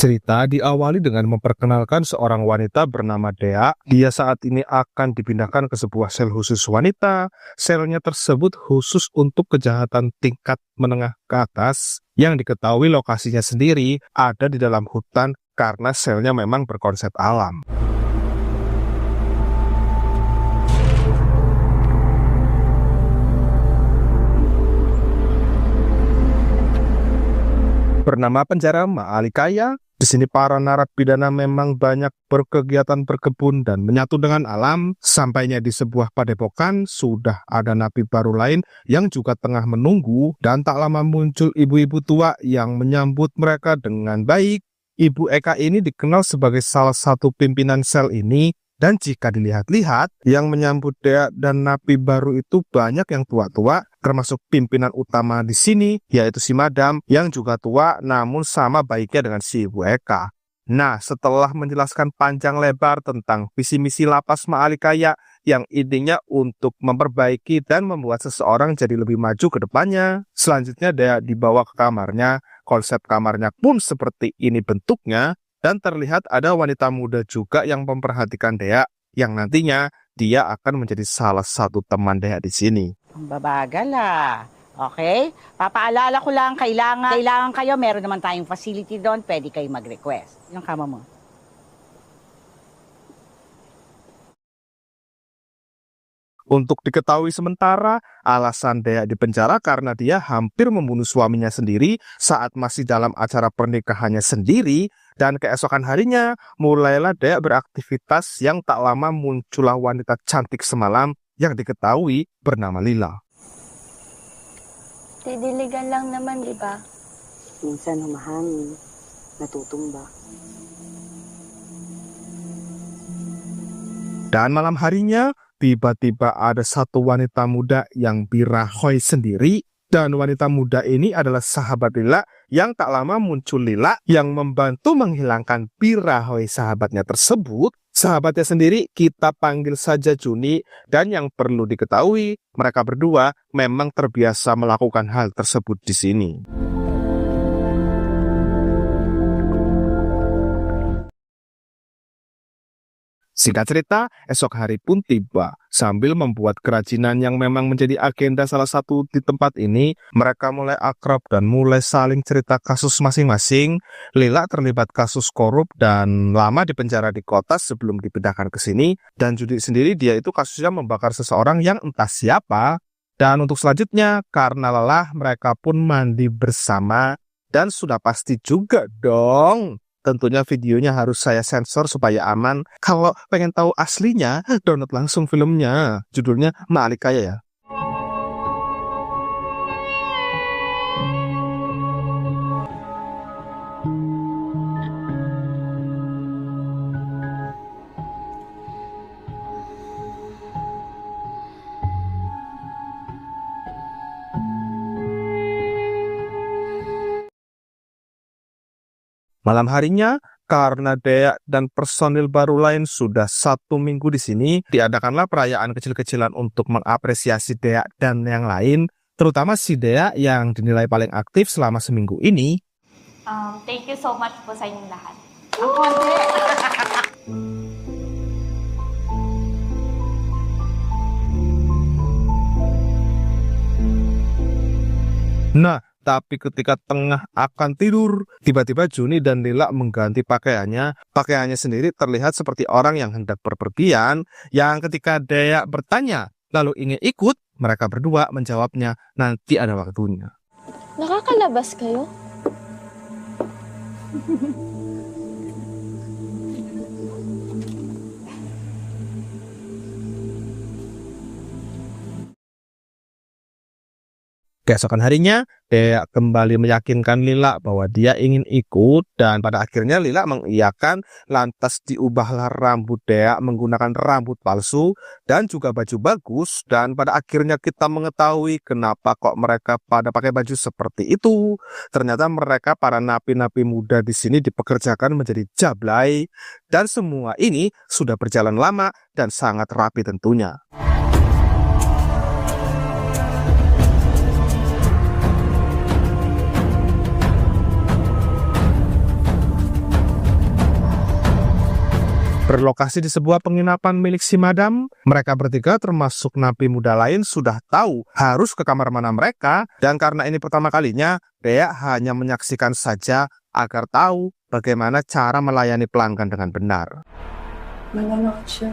Cerita diawali dengan memperkenalkan seorang wanita bernama Dea. Dia saat ini akan dipindahkan ke sebuah sel khusus wanita. Selnya tersebut khusus untuk kejahatan tingkat menengah ke atas, yang diketahui lokasinya sendiri ada di dalam hutan karena selnya memang berkonsep alam. Bernama penjara Maalikaya. Di sini para narapidana memang banyak berkegiatan berkebun dan menyatu dengan alam. Sampainya di sebuah padepokan, sudah ada napi baru lain yang juga tengah menunggu, dan tak lama muncul ibu-ibu tua yang menyambut mereka dengan baik. Ibu Eka ini dikenal sebagai salah satu pimpinan sel ini. Dan jika dilihat-lihat, yang menyambut Dea dan napi baru itu banyak yang tua-tua, termasuk pimpinan utama di sini, yaitu si Madam, yang juga tua namun sama baiknya dengan si Ibu Eka. Nah, setelah menjelaskan panjang lebar tentang visi misi lapas Maalikaya yang intinya untuk memperbaiki dan membuat seseorang jadi lebih maju ke depannya, selanjutnya Dea dibawa ke kamarnya. Konsep kamarnya pun seperti ini bentuknya. Dan terlihat ada wanita muda juga yang memperhatikan Dea, yang nantinya dia akan menjadi salah satu teman Dea di sini. Ang babagal ah. Okay? Papaalala ko lang, kailangan kayo, meron naman tayong facility doon, pwede kayo mag-request. Yung kama mo. Untuk diketahui sementara, alasan Dea dipenjara karena dia hampir membunuh suaminya sendiri saat masih dalam acara pernikahannya sendiri. Dan keesokan harinya, mulailah Dea beraktivitas yang tak lama muncullah wanita cantik semalam yang diketahui bernama Lila. Didiligan lang naman, di ba? Minsan humahangin, natutumba. Dan malam harinya, tiba-tiba ada satu wanita muda yang birahoy sendiri. Dan wanita muda ini adalah sahabat Lila, yang tak lama muncul Lila yang membantu menghilangkan birahoy sahabatnya tersebut. Sahabatnya sendiri kita panggil saja Juni, dan yang perlu diketahui, mereka berdua memang terbiasa melakukan hal tersebut di sini. Singkat cerita, esok hari pun tiba. Sambil membuat kerajinan yang memang menjadi agenda salah satu di tempat ini, mereka mulai akrab dan mulai saling cerita kasus masing-masing. Lila terlibat kasus korup dan lama dipenjara di kota sebelum dipindahkan ke sini. Dan Judi sendiri, dia itu kasusnya membakar seseorang yang entah siapa. Dan untuk selanjutnya, karena lelah, mereka pun mandi bersama. Dan sudah pasti juga dong, tentunya videonya harus saya sensor supaya aman. Kalau pengen tahu aslinya, download langsung filmnya. Judulnya Maalikaya ya. Malam harinya, karena Dea dan personil baru lain sudah 1 minggu di sini, diadakanlah perayaan kecil-kecilan untuk mengapresiasi Dea dan yang lain, terutama si Dea yang dinilai paling aktif selama seminggu ini. Thank you so much po sa inyong lahat. Nah, tapi ketika tengah akan tidur, tiba-tiba Juni dan Lila mengganti pakaiannya. Pakaiannya sendiri terlihat seperti orang yang hendak berpergian, yang ketika Dea bertanya, lalu ingin ikut, mereka berdua menjawabnya, nanti ada waktunya. Nakakalabas kayo? Keesokan harinya, Dea kembali meyakinkan Lila bahwa dia ingin ikut, dan pada akhirnya Lila mengiyakan. Lantas diubahlah rambut Dea menggunakan rambut palsu dan juga baju bagus, dan pada akhirnya kita mengetahui kenapa kok mereka pada pakai baju seperti itu. Ternyata mereka para napi-napi muda di sini dipekerjakan menjadi jablay, dan semua ini sudah berjalan lama dan sangat rapi tentunya. Berlokasi di sebuah penginapan milik si Madam, mereka bertiga termasuk napi muda lain sudah tahu harus ke kamar mana mereka, dan karena ini pertama kalinya, Dea hanya menyaksikan saja agar tahu bagaimana cara melayani pelanggan dengan benar. Mananok siya.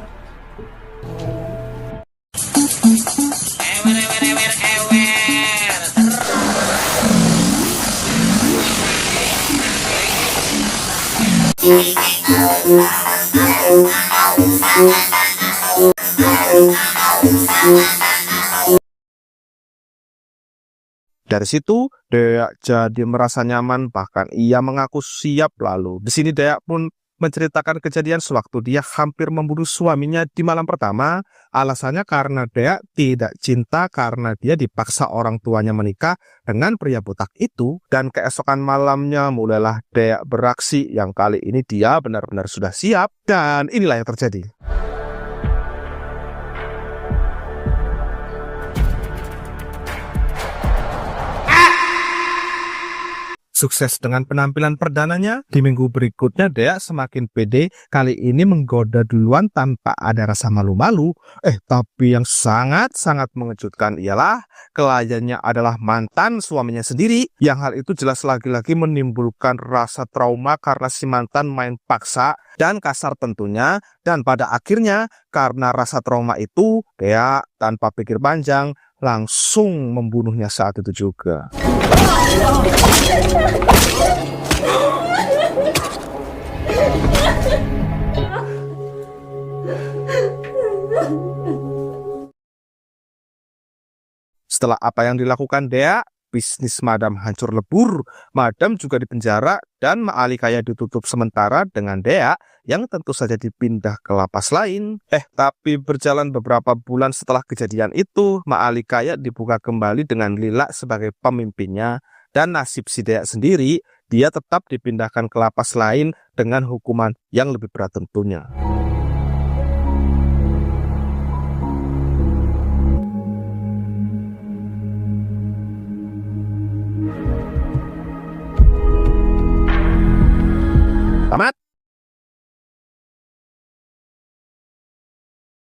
Dari situ, Dea jadi merasa nyaman, bahkan ia mengaku siap. Lalu di sini Dea pun menceritakan kejadian sewaktu dia hampir membunuh suaminya di malam pertama. Alasannya karena Dea tidak cinta karena dia dipaksa orang tuanya menikah dengan pria botak itu. Dan keesokan malamnya mulailah Dea beraksi, yang kali ini dia benar-benar sudah siap. Dan inilah yang terjadi. Sukses dengan penampilan perdananya, di minggu berikutnya Dea semakin pede, kali ini menggoda duluan tanpa ada rasa malu-malu. Tapi yang sangat-sangat mengejutkan ialah kliennya adalah mantan suaminya sendiri, yang hal itu jelas lagi-lagi menimbulkan rasa trauma karena si mantan main paksa dan kasar tentunya. Dan pada akhirnya karena rasa trauma itu, Dea tanpa pikir panjang langsung membunuhnya saat itu juga. Setelah apa yang dilakukan Dea, bisnis Madam hancur lebur. Madam juga dipenjara dan Maalikaya ditutup sementara dengan Dea yang tentu saja dipindah ke lapas lain. Tapi berjalan beberapa bulan setelah kejadian itu, Maalikaya dibuka kembali dengan Lila sebagai pemimpinnya. Dan nasib si Dea sendiri, dia tetap dipindahkan ke lapas lain dengan hukuman yang lebih berat tentunya.